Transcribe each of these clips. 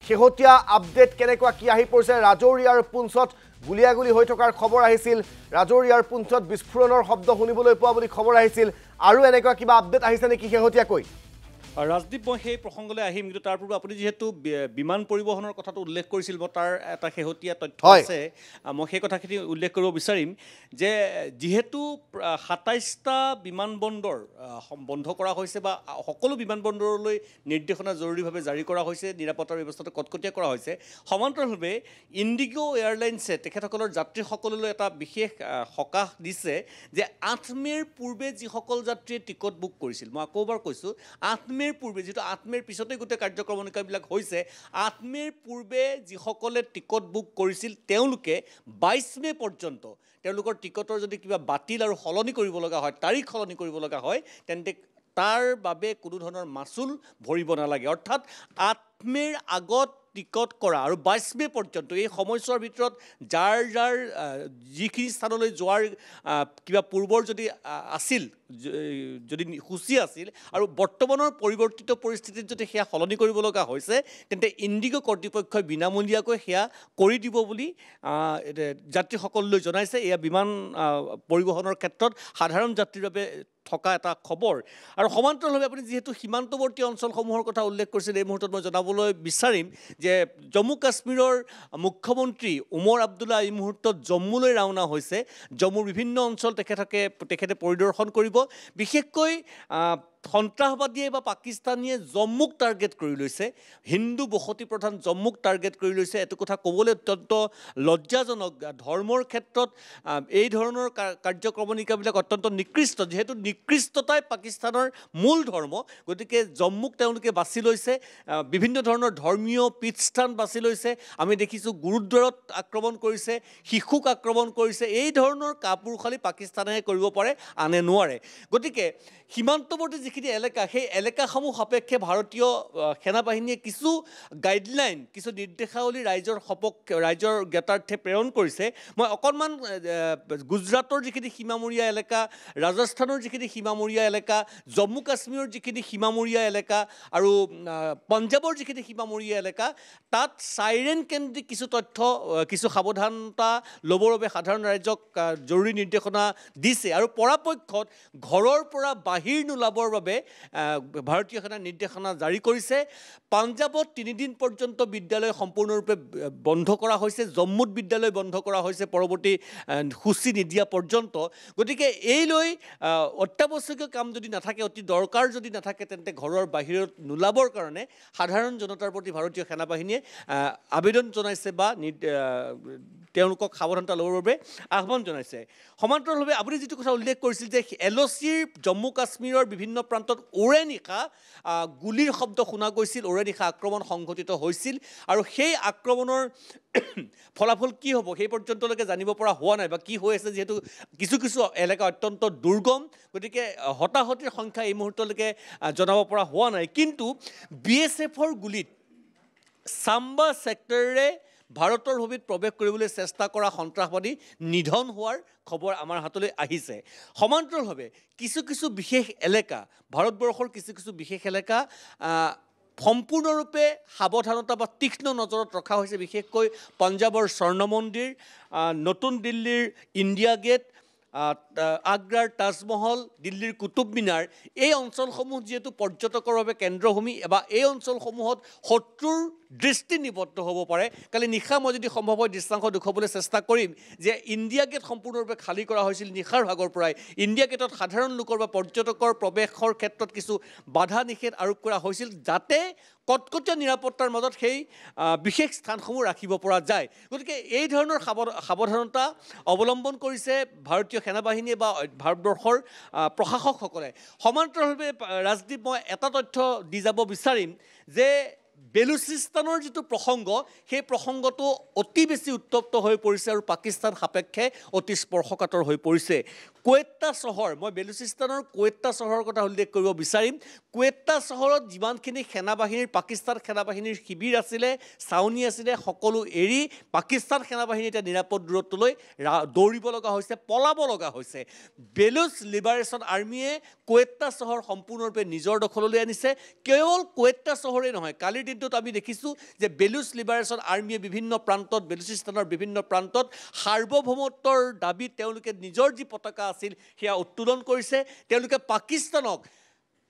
শেহতীয়া আপডেট কেনেকুৱা কি আহি পৰিছে ৰাজৌৰিয়াৰ পুঞ্চত গুলিয়াগুলি হৈ থকাৰ খবৰ আহিছিল ৰাজৌৰিয়াৰ পুঞ্চত বিস্ফোৰণৰ শব্দ শুনিবলৈ পোৱা বুলি খবৰ আহিছিল আৰু এনেকুৱা কিবা আপডেট আহিছে নেকি শেহতীয়াকৈ ৰাজদীপ মই সেই প্ৰসংগলৈ আহিম কিন্তু তাৰ পূৰ্বে আপুনি যেহেতু বিমান পৰিবহনৰ কথাটো উল্লেখ কৰিছিল মই তাৰ এটা শেহতীয়া তথ্য আছে মই সেই কথাখিনি উল্লেখ কৰিব বিচাৰিম যে যেহেতু ২৭টা বিমানবন্দৰ বন্ধ কৰা হৈছে বা সকলো বিমানবন্দৰলৈ নিৰ্দেশনা জৰুৰীভাৱে জাৰি কৰা হৈছে নিৰাপত্তাৰ ব্যৱস্থাটো কটকটীয়া কৰা হৈছে সমান্তৰালভাৱে ইণ্ডিগো এয়াৰলাইন্সে তেখেতসকলৰ যাত্ৰীসকললৈ এটা বিশেষ সকাহ দিছে যে ৮ মে'ৰ পূৰ্বে যিসকল যাত্ৰীয়ে টিকট বুক কৰিছিল মই আকৌ এবাৰ কৈছোঁ ৮ মে'ৰ পূৰ্বে যেটো ৮ মে'ৰ পিছতে গোটেই কাৰ্যক্ৰমণিকাবিলাক হৈছে ৮ মে'ৰ পূৰ্বে যিসকলে টিকট বুক কৰিছিল তেওঁলোকে ২২ মে' পৰ্যন্ত তেওঁলোকৰ টিকটৰ যদি কিবা বাতিল আৰু সলনি কৰিব লগা হয় তাৰিখ সলনি কৰিব লগা হয় তেন্তে তাৰ বাবে কোনো ধৰণৰ মাচুল ভৰিব নালাগে অৰ্থাৎ ৮ মে'ৰ আগত টিকট কৰা আৰু ২২ মে' পৰ্যন্ত এই সময়ছোৱাৰ ভিতৰত যাৰ যিখিনি স্থানলৈ যোৱাৰ কিবা পূৰ্বৰ যদি আছিল যদি সূচী আছিল আৰু বৰ্তমানৰ পৰিৱৰ্তিত পৰিস্থিতিত যদি সেয়া সলনি কৰিব লগা হৈছে তেন্তে ইণ্ডিগো কৰ্তৃপক্ষই বিনামূলীয়াকৈ সেয়া কৰি দিব বুলি যাত্ৰীসকললৈ জনাইছে এয়া বিমান পৰিবহণৰ ক্ষেত্ৰত সাধাৰণ যাত্ৰীৰ বাবে থকা এটা খবৰ আৰু সমান্তৰালভাৱে আপুনি যেহেতু সীমান্তৱৰ্তী অঞ্চলসমূহৰ কথা উল্লেখ কৰিছিল এই মুহূৰ্তত মই জনাবলৈ বিচাৰিম যে জম্মু কাশ্মীৰৰ মুখ্যমন্ত্ৰী উমৰ আব্দুল্লা এই মুহূৰ্তত জম্মুলৈ ৰাওনা হৈছে জম্মুৰ বিভিন্ন অঞ্চল তেখেতে পৰিদৰ্শন কৰিব বিশেষকৈ সন্ত্ৰাসবাদীয়ে বা পাকিস্তানীয়ে জম্মুক টাৰ্গেট কৰি লৈছে হিন্দু বসতি প্ৰধান জম্মুক টাৰ্গেট কৰি লৈছে এইটো কথা ক'বলৈ অত্যন্ত লজ্জাজনক ধৰ্মৰ ক্ষেত্ৰত এই ধৰণৰ কাৰ্যক্ৰমণিকাবিলাক অত্যন্ত নিকৃষ্ট যেহেতু নিকৃষ্টতাই পাকিস্তানৰ মূল ধৰ্ম গতিকে জম্মুক তেওঁলোকে বাছি লৈছে বিভিন্ন ধৰণৰ ধৰ্মীয় পীঠস্থান বাছি লৈছে আমি দেখিছোঁ গুৰুদ্বাৰত আক্ৰমণ কৰিছে শিশুক আক্ৰমণ কৰিছে এই ধৰণৰ কাপুৰুষালি পাকিস্তানে কৰিব পাৰে আনে নোৱাৰে গতিকে সীমান্তৱৰ্তী যিখিনি এলেকা সেই এলেকাসমূহ সাপেক্ষে ভাৰতীয় সেনাবাহিনীয়ে কিছু গাইডলাইন কিছু নিৰ্দেশাৱলী ৰাইজৰ জ্ঞাতাৰ্থে প্ৰেৰণ কৰিছে মই অকণমান গুজৰাটৰ যিখিনি সীমামূৰীয়া এলেকা ৰাজস্থানৰ যিখিনি সীমামূৰীয়া এলেকা জম্মু কাশ্মীৰৰ যিখিনি সীমামূৰীয়া এলেকা আৰু পঞ্জাৱৰ যিখিনি সীমামূৰীয়া এলেকা তাত চাইৰেন কেন্দ্ৰিক কিছু তথ্য কিছু সাৱধানতা ল'বৰ বাবে সাধাৰণ ৰাইজক জৰুৰী নিৰ্দেশনা দিছে আৰু পৰাপক্ষত ঘৰৰ পৰা বাহিৰ নোলাবৰ বাবে ভাৰতীয় সেনাৰ নিৰ্দেশনা জাৰি কৰিছে পাঞ্জাৱত ৩ দিন পৰ্যন্ত বিদ্যালয় সম্পূৰ্ণৰূপে বন্ধ কৰা হৈছে জম্মুত বিদ্যালয় বন্ধ কৰা হৈছে পৰৱৰ্তী সূচী নিদিয়া পৰ্যন্ত গতিকে এই লৈ অত্যাৱশ্যকীয় কাম যদি নাথাকে অতি দৰকাৰ যদি নাথাকে তেন্তে ঘৰৰ বাহিৰত নোলাবৰ কাৰণে সাধাৰণ জনতাৰ প্ৰতি ভাৰতীয় সেনাবাহিনীয়ে আবেদন জনাইছে বা তেওঁলোকক সাৱধানতা ল'বৰ বাবে আহ্বান জনাইছে সমান্তৰালভাৱে আপুনি যিটো কথা উল্লেখ কৰিছিল যে LOCৰ জম্মু কাশ্মীৰৰ বিভিন্ন প্ৰান্তত ওৰে নিশা গুলিৰ শব্দ শুনা গৈছিল ওৰে নিশা আক্ৰমণ সংঘটিত হৈছিল আৰু সেই আক্ৰমণৰ ফলাফল কি হ'ব সেই পৰ্যন্তলৈকে জানিব পৰা হোৱা নাই বা কি হৈ আছে যিহেতু কিছু এলেকা অত্যন্ত দুৰ্গম গতিকে হতাহতিৰ সংখ্যা এই মুহূৰ্তলৈকে জনাব পৰা হোৱা নাই কিন্তু BSFৰ গুলিত চাম্বা ছেক্টৰেৰে ভাৰতৰ ভূমিত প্ৰৱেশ কৰিবলৈ চেষ্টা কৰা সন্ত্ৰাসবাদী নিধন হোৱাৰ খবৰ আমাৰ হাতলৈ আহিছে সমান্তৰালভাৱে কিছু বিশেষ এলেকা ভাৰতবৰ্ষৰ কিছু বিশেষ এলেকা সম্পূৰ্ণৰূপে সাৱধানতা বা তীক্ষ্ণ নজৰত ৰখা হৈছে বিশেষকৈ পঞ্জাৱৰ স্বৰ্ণ মন্দিৰ নতুন দিল্লীৰ ইণ্ডিয়া গেট আগ্ৰাৰ তাজমহল দিল্লীৰ কুতুব মিনাৰ এই অঞ্চলসমূহ যেহেতু পৰ্যটকৰ বাবে কেন্দ্ৰভূমি বা এই অঞ্চলসমূহত শত্ৰুৰ দৃষ্টি নিবদ্ধ হ'ব পাৰে কালি নিশা মই যদি সম্ভৱ হয় দৃশ্যাংশ দেখুৱাবলৈ চেষ্টা কৰিম যে ইণ্ডিয়া গেট সম্পূৰ্ণৰূপে খালী কৰা হৈছিল নিশাৰ ভাগৰ পৰাই ইণ্ডিয়া গেটত সাধাৰণ লোকৰ বা পৰ্যটকৰ প্ৰৱেশৰ ক্ষেত্ৰত কিছু বাধা নিষেধ আৰোপ কৰা হৈছিল যাতে কটকটীয়া নিৰাপত্তাৰ মাজত সেই বিশেষ স্থানসমূহ ৰাখিব পৰা যায় গতিকে এই ধৰণৰ সাৱধানতা অৱলম্বন কৰিছে ভাৰতীয় সেনাবাহিনীয়ে বা ভাৰতবৰ্ষৰ প্ৰশাসকসকলে সমান্তৰালভাৱে ৰাজদীপ মই এটা তথ্য দি যাব বিচাৰিম যে বেলুচিস্তানৰ যিটো প্ৰসংগ সেই প্ৰসংগটো অতি বেছি উত্তপ্ত হৈ পৰিছে আৰু পাকিস্তান সাপেক্ষে অতি স্পৰ্শকাতৰ হৈ পৰিছে কোৱেটা চহৰ মই বেলুচিস্তানৰ কোৱেটা চহৰৰ কথা উল্লেখ কৰিব বিচাৰিম কোৱেটা চহৰত যিমানখিনি সেনাবাহিনীৰ পাকিস্তান সেনাবাহিনীৰ শিবিৰ আছিলে চাউনি আছিলে সকলো এৰি পাকিস্তান সেনাবাহিনী এতিয়া নিৰাপদ দূৰত্বলৈ দৌৰিব লগা হৈছে পলাব লগা হৈছে বেলুচ লিবাৰেশ্যন আৰ্মিয়ে কোৱেটা চহৰ সম্পূৰ্ণৰূপে নিজৰ দখললৈ আনিছে কেৱল কোৱেটা চহৰেই নহয় কালিৰ দিনটোত আমি দেখিছোঁ যে বেলুচ লিবাৰেশ্যন আৰ্মিয়ে বিভিন্ন প্ৰান্তত বেলুচিস্তানৰ বিভিন্ন প্ৰান্তত সাৰ্বভৌমত্বৰ দাবী তেওঁলোকে নিজৰ যি পতাকা আছিল সেয়া উত্তোলন কৰিছে তেওঁলোকে পাকিস্তানক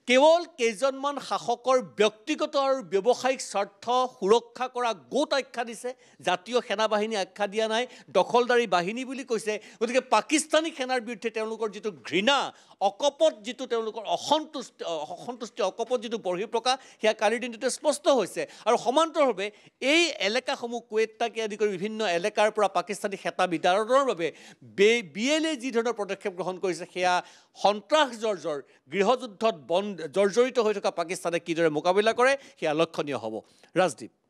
কেৱল কেইজনমান শাসকৰ ব্যক্তিগত আৰু ব্যৱসায়িক স্বাৰ্থ সুৰক্ষা কৰা গোট আখ্যা দিছে জাতীয় সেনাবাহিনী আখ্যা দিয়া নাই দখলদাৰী বাহিনী বুলি কৈছে গতিকে পাকিস্তানী সেনাৰ বিৰুদ্ধে তেওঁলোকৰ যিটো ঘৃণা অকপট যিটো তেওঁলোকৰ অসন্তুষ্টি অকপট যিটো বহিঃপ্ৰকাশ সেয়া কালিৰ দিনটোতে স্পষ্ট হৈছে আৰু সমান্তৰালভাৱে এই এলেকাসমূহ কোৱেটাকে আদি কৰি বিভিন্ন এলেকাৰ পৰা পাকিস্তানী সেনা বিতাড়নৰ বাবে BLA যি ধৰণৰ পদক্ষেপ গ্ৰহণ কৰিছে সেয়া সন্ত্ৰাস গৃহযুদ্ধত জৰ্জৰিত হৈ থকা পাকিস্তানে কিদৰে মোকাবিলা কৰে সেয়া লক্ষণীয় হ'ব ৰাজদীপ